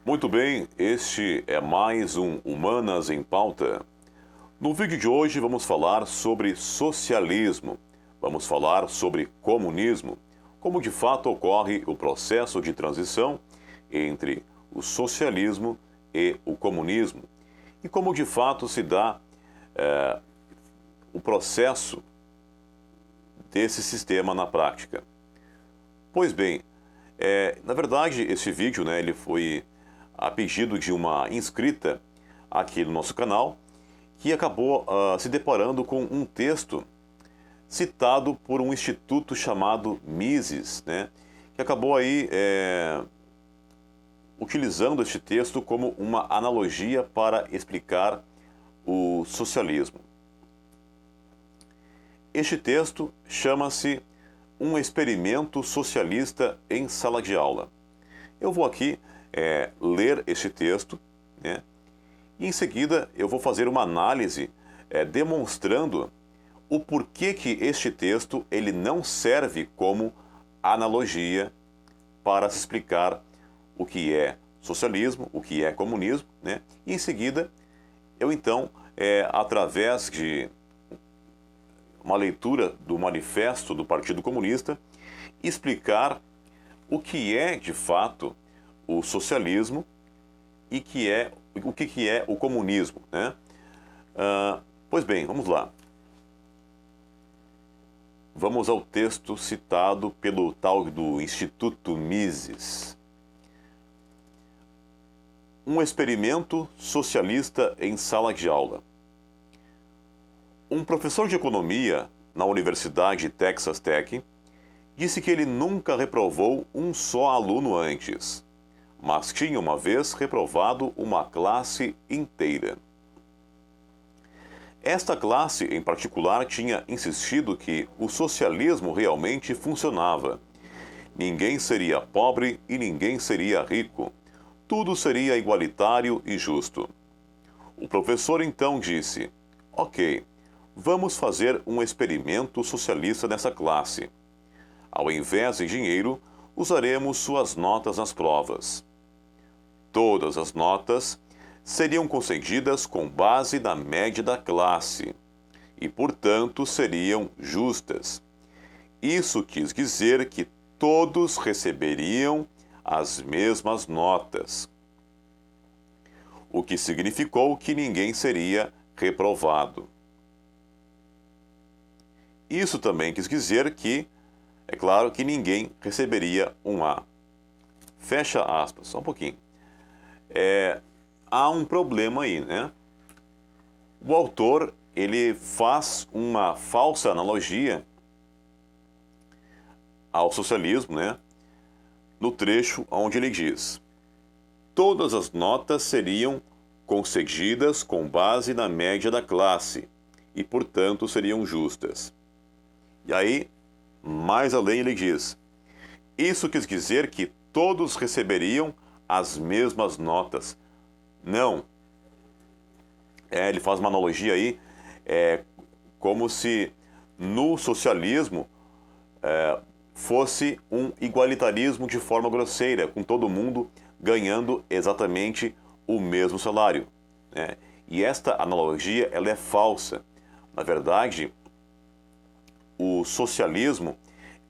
Muito bem, este é mais um Humanas em Pauta. No vídeo de hoje vamos falar sobre socialismo, vamos falar sobre comunismo, como de fato ocorre o processo de transição entre o socialismo e o comunismo e como de fato se dá o processo desse sistema na prática. Pois bem, na verdade esse vídeo ele foi a pedido de uma inscrita aqui no nosso canal, que acabou se deparando com um texto citado por um instituto chamado Mises, que acabou aí utilizando este texto como uma analogia para explicar o socialismo. Este texto chama-se Um Experimento Socialista em Sala de Aula. Eu vou aqui ler este texto, e em seguida eu vou fazer uma análise demonstrando o porquê que este texto ele não serve como analogia para se explicar o que é socialismo, o que é comunismo, E em seguida eu então, através de uma leitura do manifesto do Partido Comunista, explicar o que é de fato o socialismo e o que é o comunismo, Pois bem, vamos lá. Vamos ao texto citado pelo tal do Instituto Mises. Um experimento socialista em sala de aula. Um professor de economia na Universidade Texas Tech disse que ele nunca reprovou um só aluno antes, mas tinha uma vez reprovado uma classe inteira. Esta classe, em particular, tinha insistido que o socialismo realmente funcionava. Ninguém seria pobre e ninguém seria rico. Tudo seria igualitário e justo. O professor então disse: "Ok, vamos fazer um experimento socialista nessa classe. Ao invés de dinheiro, usaremos suas notas nas provas. Todas as notas seriam concedidas com base na média da classe e, portanto, seriam justas. Isso quis dizer que todos receberiam as mesmas notas, o que significou que ninguém seria reprovado. Isso também quis dizer que, é claro, que ninguém receberia um A." Fecha aspas, só um pouquinho. Há um problema aí, O autor, ele faz uma falsa analogia ao socialismo, no trecho onde ele diz: "Todas as notas seriam concedidas com base na média da classe e, portanto, seriam justas." E aí, mais além, ele diz: "Isso quis dizer que todos receberiam as mesmas notas." Não. Ele faz uma analogia aí, como se no socialismo fosse um igualitarismo de forma grosseira, com todo mundo ganhando exatamente o mesmo salário, E esta analogia ela é falsa. Na verdade, o socialismo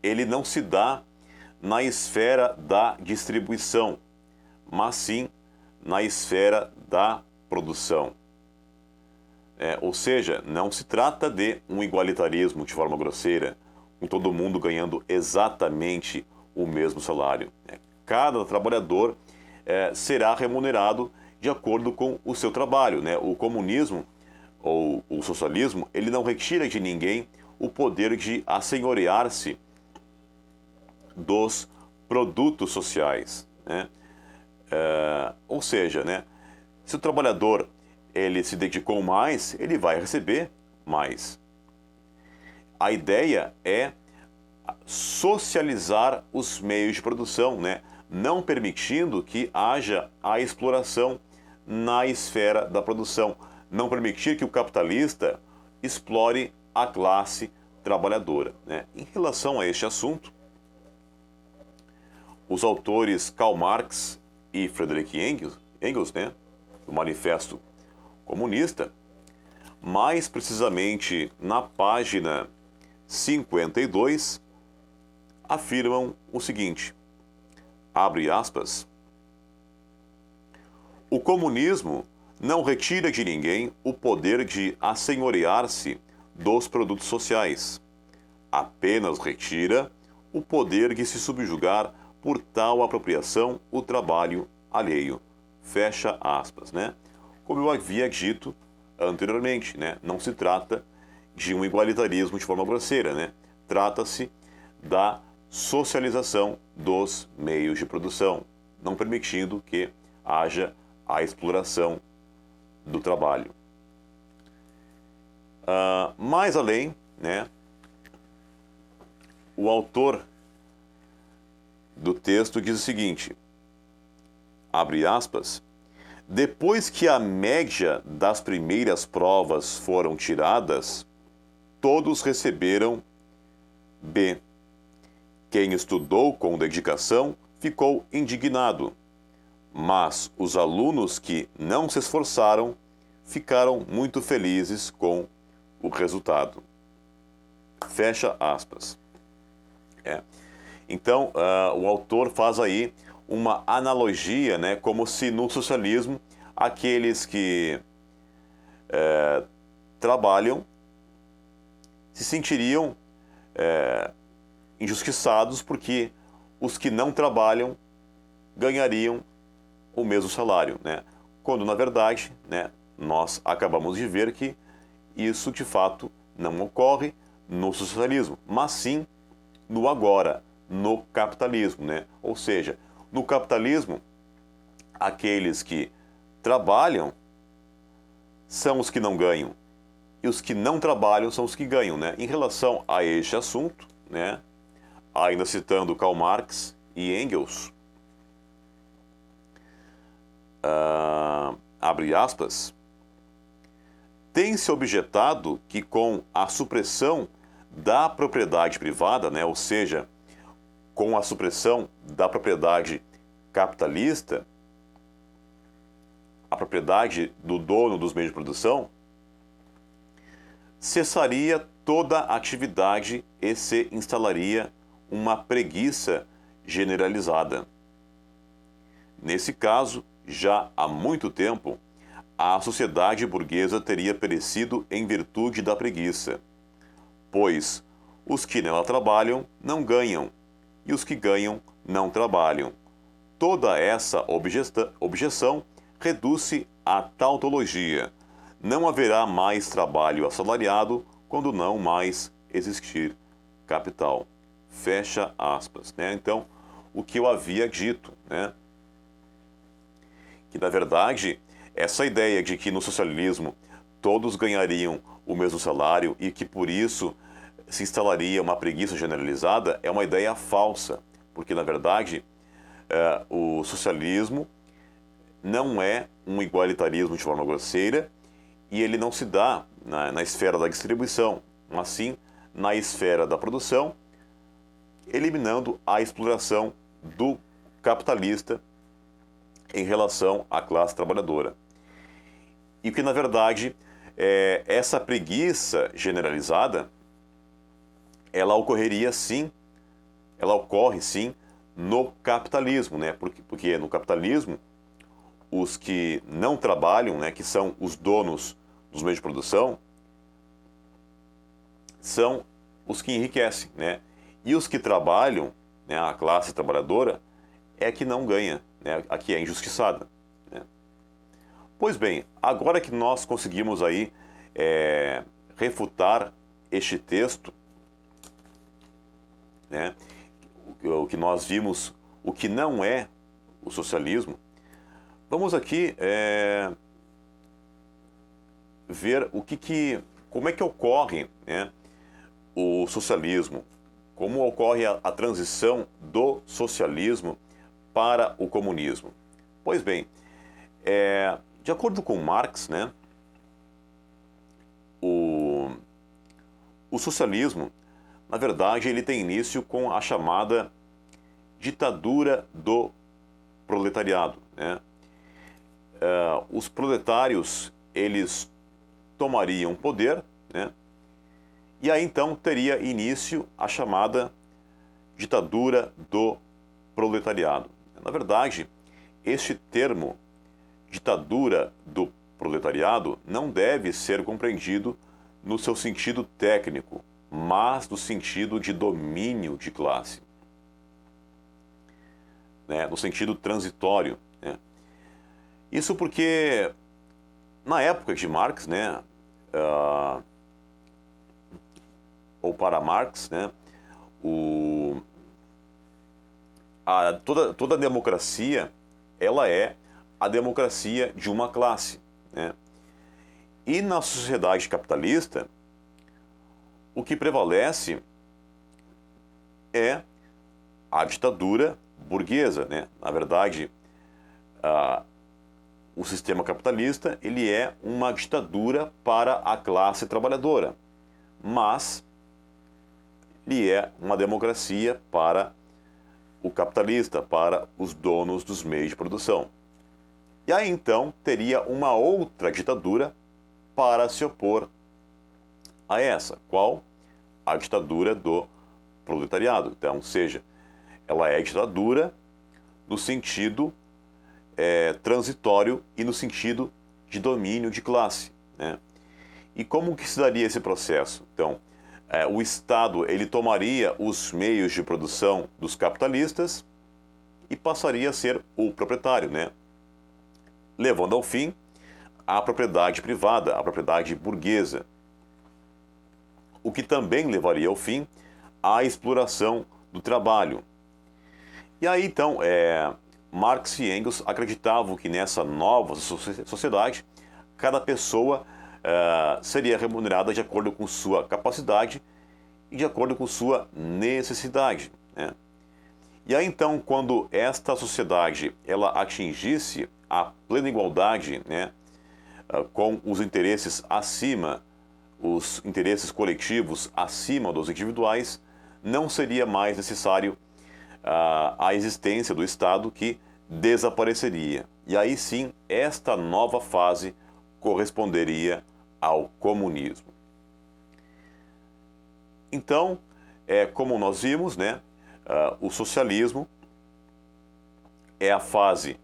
ele não se dá na esfera da distribuição, mas sim na esfera da produção. Ou seja, não se trata de um igualitarismo de forma grosseira, com todo mundo ganhando exatamente o mesmo salário. Cada trabalhador será remunerado de acordo com o seu trabalho. O comunismo ou o socialismo, ele não retira de ninguém o poder de assenhorear-se dos produtos sociais, ou seja, se o trabalhador ele se dedicou mais, ele vai receber mais. A ideia é socializar os meios de produção, não permitindo que haja a exploração na esfera da produção, não permitir que o capitalista explore a classe trabalhadora. Em relação a este assunto, os autores Karl Marx e Friedrich Engels, né, do Manifesto Comunista, mais precisamente na página 52, afirmam o seguinte, abre aspas, o comunismo não retira de ninguém o poder de assenhorear-se dos produtos sociais, apenas retira o poder de se subjugar por tal apropriação o trabalho alheio. Fecha aspas, né? Como eu havia dito anteriormente, né? Não se trata de um igualitarismo de forma grosseira, né? Trata-se da socialização dos meios de produção, não permitindo que haja a exploração do trabalho. Mais além, né? O autor do texto diz o seguinte, abre aspas, depois que a média das primeiras provas foram tiradas, todos receberam B. Quem estudou com dedicação ficou indignado, mas os alunos que não se esforçaram ficaram muito felizes com o resultado. Fecha aspas. Então, o autor faz aí uma analogia, né, como se no socialismo aqueles que trabalham se sentiriam injustiçados porque os que não trabalham ganhariam o mesmo salário, né? Quando, na verdade, né, nós acabamos de ver que isso, de fato, não ocorre no socialismo, mas sim no agora, no capitalismo, né? Ou seja, no capitalismo, aqueles que trabalham são os que não ganham e os que não trabalham são os que ganham, né? Em relação a este assunto, né? Ainda citando Karl Marx e Engels, abre aspas, tem-se objetado que com a supressão da propriedade privada, né, ou seja, com a supressão da propriedade capitalista, a propriedade do dono dos meios de produção, cessaria toda a atividade e se instalaria uma preguiça generalizada. Nesse caso, já há muito tempo, a sociedade burguesa teria perecido em virtude da preguiça, pois os que nela trabalham não ganham, e os que ganham não trabalham. Toda essa objeção reduz-se à tautologia. Não haverá mais trabalho assalariado quando não mais existir capital. Fecha aspas, né? Então, o que eu havia dito, né? Que, na verdade, essa ideia de que no socialismo todos ganhariam o mesmo salário e que, por isso, se instalaria uma preguiça generalizada é uma ideia falsa, porque, na verdade, o socialismo não é um igualitarismo de forma grosseira e ele não se dá na esfera da distribuição, mas sim na esfera da produção, eliminando a exploração do capitalista em relação à classe trabalhadora. E que, na verdade, essa preguiça generalizada, ela ocorreria sim, ela ocorre sim no capitalismo, né? Porque no capitalismo, os que não trabalham, né, que são os donos dos meios de produção, são os que enriquecem, né? E os que trabalham, né, a classe trabalhadora, é que não ganha, né, a que é injustiçada, né? Pois bem, agora que nós conseguimos aí refutar este texto, né, o que nós vimos, o que não é o socialismo, vamos aqui ver como é que ocorre, né, o socialismo, como ocorre a transição do socialismo para o comunismo. Pois bem, de acordo com Marx, né, o socialismo, na verdade, ele tem início com a chamada ditadura do proletariado, né? Os proletários, eles tomariam poder, né? E aí então teria início a chamada ditadura do proletariado. Na verdade, este termo, ditadura do proletariado, não deve ser compreendido no seu sentido técnico, mas no sentido de domínio de classe, né? No sentido transitório, né? Isso porque, na época de Marx, né, ou para Marx, né, toda democracia, ela é a democracia de uma classe, né? E na sociedade capitalista, o que prevalece é a ditadura burguesa, né? Na verdade, o sistema capitalista, ele é uma ditadura para a classe trabalhadora, mas ele é uma democracia para o capitalista, para os donos dos meios de produção. E aí então teria uma outra ditadura para se opor a essa. Qual? A ditadura do proletariado. Então, ou seja, ela é ditadura no sentido transitório e no sentido de domínio de classe, né? E como que se daria esse processo? Então, o Estado, ele tomaria os meios de produção dos capitalistas e passaria a ser o proprietário, né? Levando ao fim a propriedade privada, a propriedade burguesa, o que também levaria ao fim a exploração do trabalho. E aí, então, Marx e Engels acreditavam que nessa nova sociedade, cada pessoa seria remunerada de acordo com sua capacidade e de acordo com sua necessidade, né? E aí, então, quando esta sociedade ela atingisse a plena igualdade, né, com os interesses acima, os interesses coletivos acima dos individuais, não seria mais necessário a existência do Estado, que desapareceria. E aí sim, esta nova fase corresponderia ao comunismo. Então, como nós vimos, né, o socialismo é a fase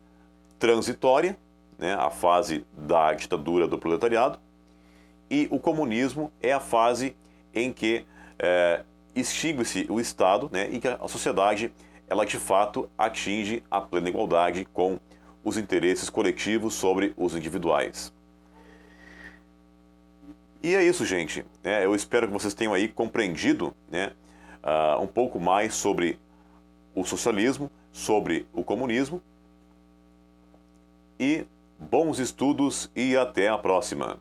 transitória, né, a fase da ditadura do proletariado, e o comunismo é a fase em que extingue-se o Estado, né, e que a sociedade ela de fato atinge a plena igualdade com os interesses coletivos sobre os individuais. E é isso, gente. Eu espero que vocês tenham aí compreendido, né, um pouco mais sobre o socialismo, sobre o comunismo. E bons estudos e até a próxima.